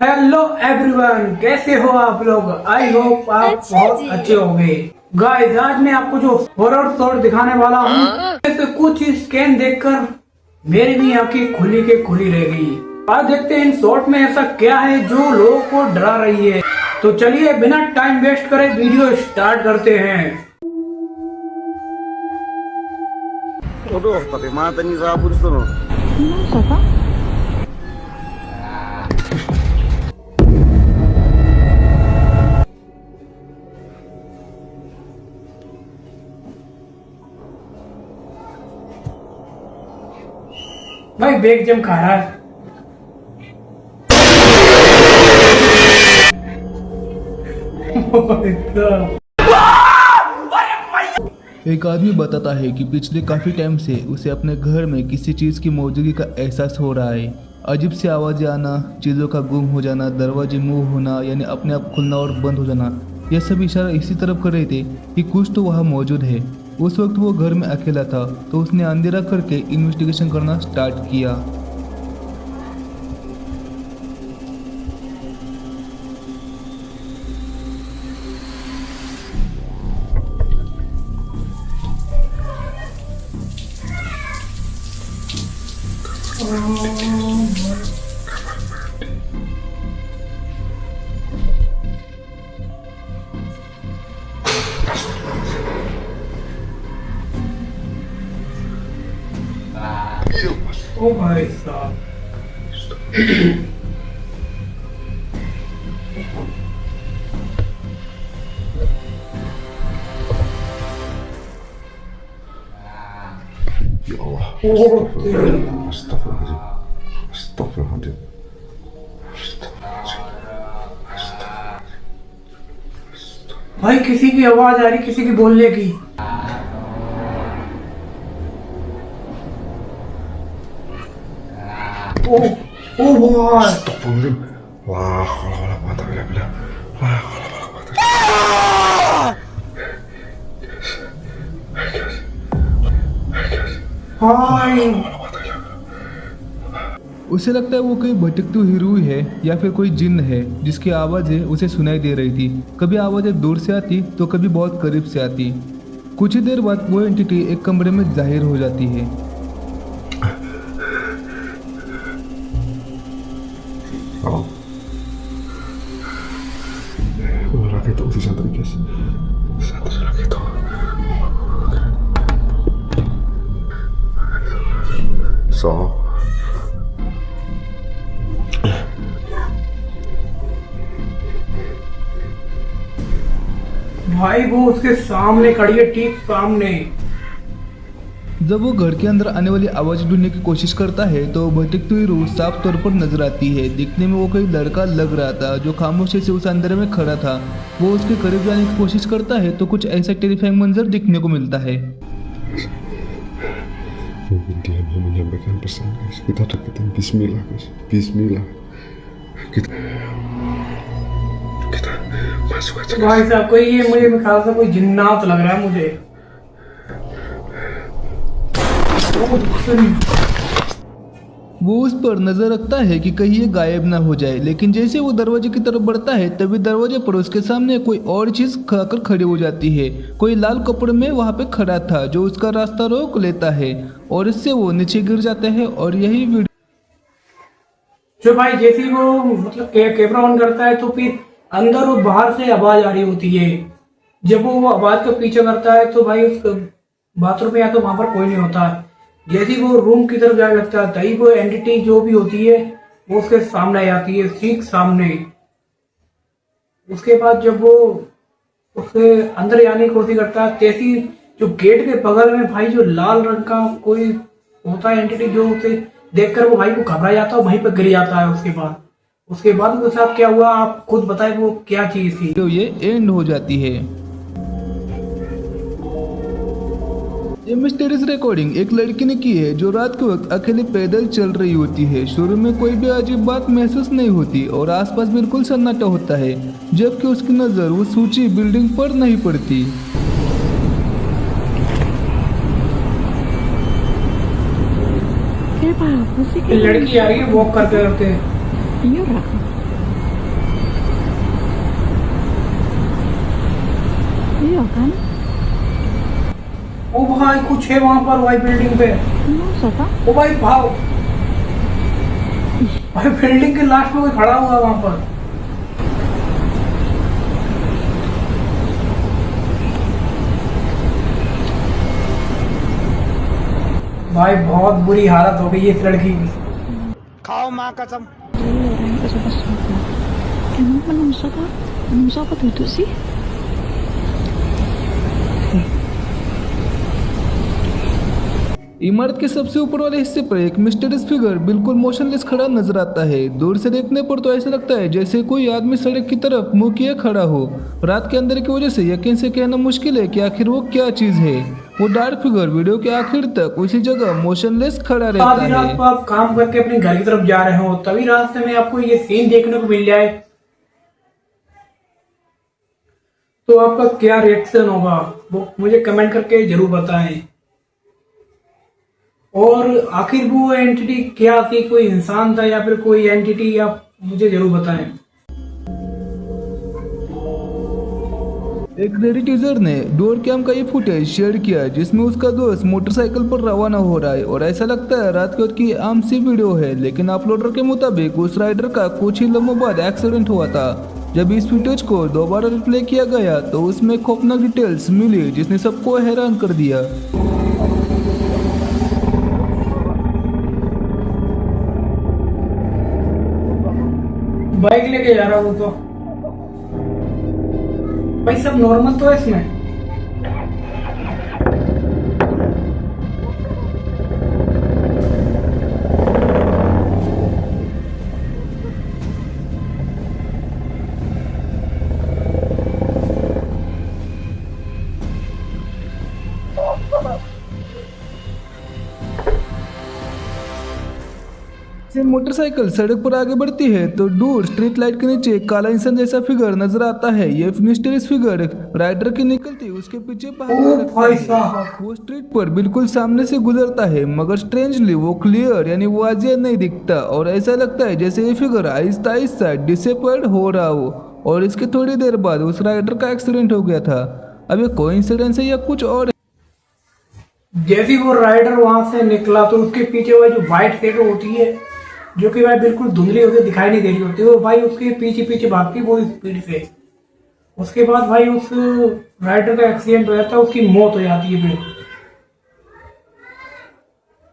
Hello everyone, कैसे हो आप लोग। आई होप आप बहुत अच्छे होंगे। गाइस, आज मैं आपको जो हॉरर शॉट दिखाने वाला हूँ, तो कुछ स्कैन देखकर मेरी भी आंखें खुली के खुली रह गई। आज देखते हैं इन शॉट में ऐसा क्या है जो लोगों को डरा रही है। तो चलिए बिना टाइम वेस्ट करे वीडियो स्टार्ट करते हैं। Aduh, pakai mata nih sabun tuh. Masa pak? भाई बेग जम खा रहा है। एक आदमी बताता है कि पिछले काफ़ी टाइम से उसे अपने घर में किसी चीज़ की मौजूदगी का एहसास हो रहा है। अजीब सी आवाज़ें आना, चीज़ों का गुम हो जाना, दरवाजे मूव होना यानी अपने आप खुलना और बंद हो जाना, यह सब इशारा इसी तरफ कर रहे थे कि कुछ तो वहाँ मौजूद है। उस वक्त वो घर में अकेला था तो उसने अंधेरा करके इन्वेस्टिगेशन करना स्टार्ट किया। ओ भाई साहब, Ya Allah. Astagfirullah. Astagfirullahaladzim. Astagfirullahaladzim. Astagfirullahaladzim. भाई किसी की आवाज आ रही, किसी की बोलने की। ओ ओ भाई, Astagfirullahaladzim. La haula wala quwwata illa billah. La haula wala quwwata illa भाई उसे लगता है वो कोई भटकती हुई रूह है या फिर कोई जिन्न है जिसकी आवाज़ें उसे सुनाई दे रही थी। कभी आवाज़ें दूर से आती तो कभी बहुत करीब से आती। कुछ ही देर बाद वो एंटिटी एक कमरे में जाहिर हो जाती है। Oh. Laki itu si santri guys. Santri laki itu. So. भाई वो उसके सामने खड़ी है, ठीक सामने। जब वो घर के अंदर आने वाली आवाज़ ढूंढने की कोशिश करता है तो भटकती हुई रूह साफ तौर पर नजर आती है। दिखने में वो कोई लड़का लग रहा था जो खामोशी से उस अंधेरे में खड़ा था। वो उसके करीब जाने की कोशिश करता है तो कुछ ऐसा टेरिफाइंग मंजर दिखने को मिलता है। Mungkin dia mau menyampaikan pesan guys. Kita deketin Bismillah guys. Bismillah. Kita masuk aja. भाई साहब कोई ये मुझे ख्याल से कोई जिन्नात लग रहा है मुझे। वो उस पर नजर रखता है कि कहीं ये गायब ना हो जाए, लेकिन जैसे वो दरवाजे की तरफ बढ़ता है तभी दरवाजे पर उसके सामने कोई और चीज खाकर खड़ी हो जाती है। कोई लाल कपड़े में वहां पे खड़ा था जो उसका रास्ता रोक लेता है और इससे वो नीचे गिर जाता है। और यही वीडियो जो भाई जैसे ही वो मतलब कैमरा ऑन करता है तो फिर अंदर और बाहर से आवाज आ रही होती है। जब वो आवाज को पीछे करता है तो भाई उस बाथरूम में या तो वहां पर कोई नहीं होता। जैसे ही वो रूम की तरफ जाने लगता है तभी वो एंटिटी जो भी होती है वो उसके सामने आती है, ठीक सामने। उसके बाद जब वो उसके अंदर जाने की कोशिश करता है, तैसी जो गेट के बगल में भाई जो लाल रंग का कोई होता है एंटिटी, जो उसे देखकर वो भाई को घबरा जाता है, वहीं पर गिर जाता है। उसके बाद उसके साथ क्या हुआ आप खुद बताए, वो क्या चीज थी। ये एंड हो जाती है। ये मिस्टीरियस रिकॉर्डिंग एक लड़की ने की है जो रात के वक्त अकेले पैदल चल रही होती है। शुरू में कोई भी अजीब बात महसूस नहीं होती और आसपास बिल्कुल सन्नाटा होता है, जबकि उसकी नजर उस ऊंची बिल्डिंग पर नहीं पड़ती। Kenapa? Musik लड़की आ रही है वॉक करते करते। Iya, Ra. kan? ओ भाई कुछ है वहां पर भाई बिल्डिंग पे। Masa ka? ओ भाई भाव भाई बिल्डिंग के लास्ट में कोई खड़ा हुआ है वहां पर। भाई बहुत बुरी हालत हो गई है इस लड़की की। खाओ माँ कसम। Dulu orang ke siapa-siapa. Emang menungso ka? Menungso apa duduk sih? इमारत के सबसे ऊपर वाले हिस्से पर एक मिस्टीरियस फिगर बिल्कुल मोशनलेस खड़ा नजर आता है। दूर से देखने पर तो ऐसा लगता है जैसे कोई आदमी सड़क की तरफ मुंह किए खड़ा हो। रात के अंदर की वजह से यकीन से कहना मुश्किल है कि आखिर वो क्या चीज है। वो डार्क फिगर वीडियो के आखिर तक उसी जगह मोशनलेस खड़ा रहता आधी रात है। को आप काम करके अपने घर की तरफ जा रहे हो, तभी रास्ते में आपको ये सीन देखने को मिल जाए तो आपका क्या रिएक्शन होगा वो मुझे कमेंट करके जरूर बताएं। और आखिर वो एंटिटी क्या थी, कोई इंसान था या फिर कोई एंटिटी, आप मुझे जरूर बताएं। एक लेडी टीजर ने डोर कैम का ये फुटेज शेयर किया जिसमें उसका दोस्त मोटरसाइकिल पर रवाना हो रहा है और ऐसा लगता है रात के वक्त की आम सी वीडियो है। लेकिन अपलोडर के मुताबिक उस राइडर का कुछ ही लम्हों बाद एक्सीडेंट हुआ था। जब इस फुटेज को दोबारा रिप्ले किया गया तो उसमें खौफनाक डिटेल्स मिली जिसने सबको हैरान कर दिया। बाइक लेके जा रहा हूँ तो भाई सब नॉर्मल तो है इसमें। से मोटरसाइकिल सड़क पर आगे बढ़ती है तो दूर स्ट्रीट लाइट के नीचे एक काला इंसान जैसा फिगर नजर आता है। ये मिस्टीरियस फिगर राइडर की निकलती उसके पीछे भागने ओ लगता भाई है। साहब, वो स्ट्रीट पर बिल्कुल सामने से गुजरता है मगर स्ट्रेंजली वो क्लियर यानी वाजिया नहीं दिखता और ऐसा लगता है जैसे ये फिगर आहिस्ता आहिस्ता डिसअपीयर हो रहा हो। और इसके थोड़ी देर बाद उस राइडर का एक्सीडेंट हो गया था। अब ये कोइंसिडेंस है या कुछ और? जैसे वो राइडर वहां से निकला तो उसके पीछे वो जो व्हाइट शेडो होती है जो कि भाई बिल्कुल धुंधली होती दिखाई नहीं दे रही होती, वो भाई उसके पीछे पीछे भागती है बहुत स्पीड से। उसके बाद भाई उस राइडर का एक्सीडेंट हो जाता है, उसकी मौत हो जाती है। फिर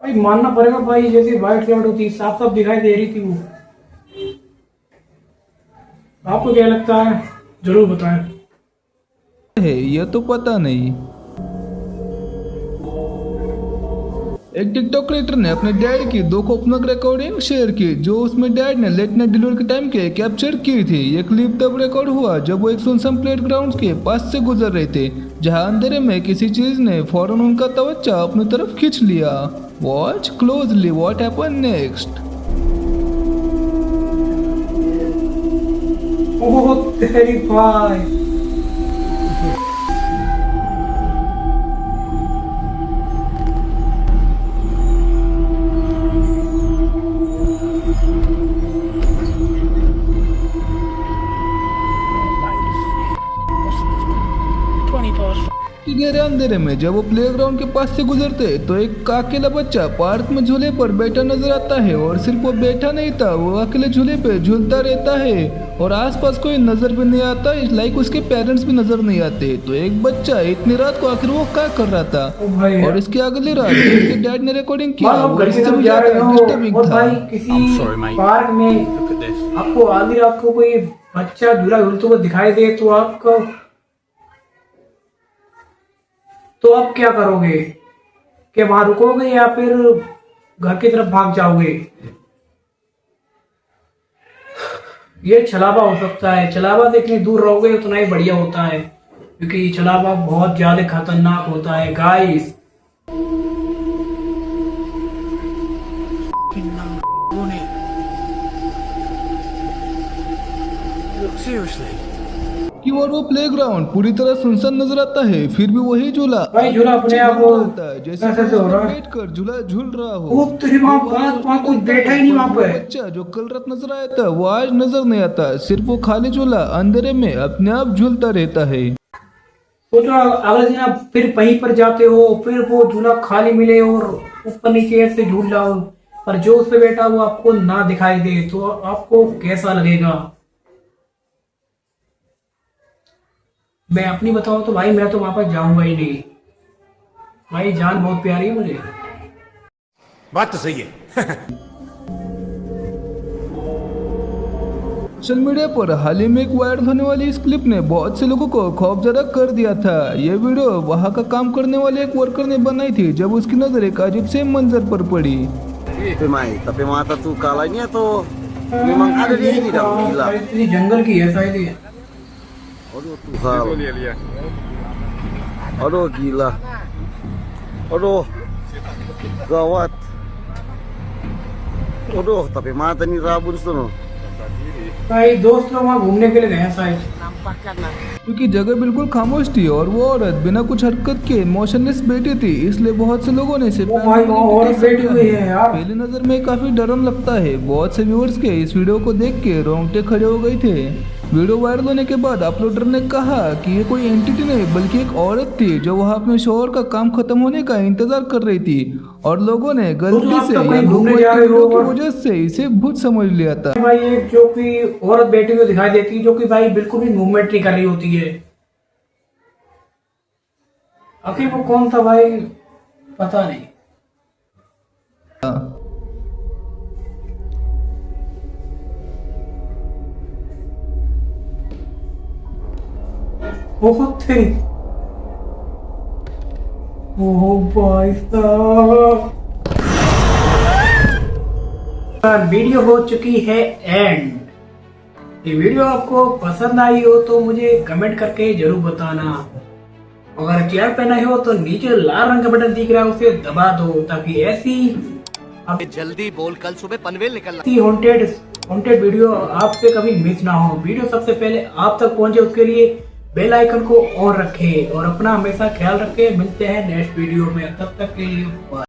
भाई मानना पड़ेगा भाई जैसी व्हाइट शेड होती साफ साफ दिखाई दे रही थी वो। आपको क्या लगता है जरूर बताएं। है यह तो पता नहीं। एक टिकटॉक क्रिएटर ने अपने डैड की 2 खौफनाक रिकॉर्डिंग शेयर की जो उसमें डैड ने लेट नाइट डिलीवरी के टाइम के कैप्चर की थी। ये क्लिप तब रिकॉर्ड हुआ जब वो एक सुनसान प्लेट ग्राउंड के पास से गुजर रहे थे जहां अंधेरे में किसी चीज ने फौरन उनका तवज्जो अपनी तरफ खींच लिया। Watch closely what happen next. ओह तेरी भाई, गहरे अंधेरे में जब वो प्लेग्राउंड के पास से गुजरते तो एक अकेला बच्चा पार्क में झूले पर बैठा नजर आता है और सिर्फ वो बैठा नहीं था, वो अकेले झूले पे झूलता रहता है और आसपास कोई नजर भी नहीं आता, लाइक उसके पेरेंट्स भी नजर नहीं आते। तो एक बच्चा इतनी रात को आखिर वो क्या कर रहा था? और इसके अगली रात उसके डैड ने रिकॉर्डिंग किया आप वो घर की इससे तरफ भी जा रहे ज्यादा हो डिस्टर्बिंग और था। भाई किसी पार्क में आपको आधी रात को कोई बच्चा झूला झूलते हुए दिखाई दे तो आप क्या करोगे? क्या वहां रुकोगे या फिर घर की तरफ भाग जाओगे? ये छलावा हो सकता है। छलावा से इतनी दूर रहोगे उतना ही बढ़िया होता है क्योंकि छलावा बहुत ज्यादा खतरनाक होता है गाइस। कि और वो प्लेग्राउंड पूरी तरह सुनसान नजर आता है फिर भी वही झूला भाई झूला अपने आप जैसे ऐसे से हो रहा है। बैठ कर झूला झूल रहा हो। वो तेरी वहां कुछ बैठा ही नहीं वहां पे। बच्चा जो कल रात नजर आया था वो आज नजर नहीं आता, सिर्फ वो खाली झूला अंधेरे में अपने आप झूलता रहता है। सोचो अगले दिन आप फिर वहीं पर जाते हो, फिर वो झूला खाली मिले और ऊपर नीचे ऐसे झूल रहा हो, पर जो उस पे बैठा वो आपको ना दिखाई दे, तो आपको कैसा लगेगा? मैं अपनी बताऊं तो भाई मैं तो वहां पर जाऊंगा ही नहीं भाई, जान बहुत प्यारी है मुझे। बात तो सही है। सोशल मीडिया पर हाल ही में एक वायरल होने वाली इस क्लिप ने बहुत से लोगों को खौफजदा कर दिया था। ये वीडियो वहां का काम करने वाले एक वर्कर ने बनाई थी, जब उसकी नजर एक अजीब से मंजर पर पड़ी। Tapi mata tuh kalanya tuh memang ada dia ini dah gila. ये जंगल की है शायद ये। Aduh Tuhan. Aduh gila. Aduh gawat. Aduh tapi mata nih rabun tuh. भाई दोस्त लोग वहाँ घूमने के लिए गए हैं शायद। क्योंकि जगह बिल्कुल खामोश थी और वो औरत बिना कुछ हरकत के मोशनलेस बैठी थी, इसलिए बहुत से लोगों ने इसे भाई वो औरत बैठी हुई है यार। पहली नजर में काफी डरन लगता है। बहुत से व्यूअर्स के इस वीडियो को देख के रोंगटे खड़े हो गए थे। वीडियो वायरल होने के बाद अपलोडर ने कहा कि ये कोई एंटिटी नहीं बल्कि एक औरत थी जो वहां अपने शोहर का काम खत्म होने का इंतजार कर रही थी, और लोगों ने गलती से या घूमने जा रहे हो की वजह से इसे भूत समझ लिया था। भाई एक जो कि औरत बैठी हुई दिखाई देती है, जो कि भाई बिल्कुल भी मूवमेंट नहीं कर रही होती है। आखिर वो कौन था भाई पता नहीं। बहुत थे। ओ भाई साहब, वीडियो हो चुकी है एंड। ये वीडियो आपको पसंद आई हो तो मुझे कमेंट करके जरूर बताना। अगर चैनल पे नए हो तो नीचे लाल रंग का बटन दिख रहा है उसे दबा दो, ताकि ऐसी जल्दी बोल, कल सुबह पनवेल निकलना। हॉन्टेड वीडियो आपसे कभी मिस ना हो। वीडियो सबसे पहले आप तक पहुंचे उसके लिए बेल आइकन को ऑन रखें और अपना हमेशा ख्याल रखें। मिलते हैं नेक्स्ट वीडियो में, तब तक के लिए बाय।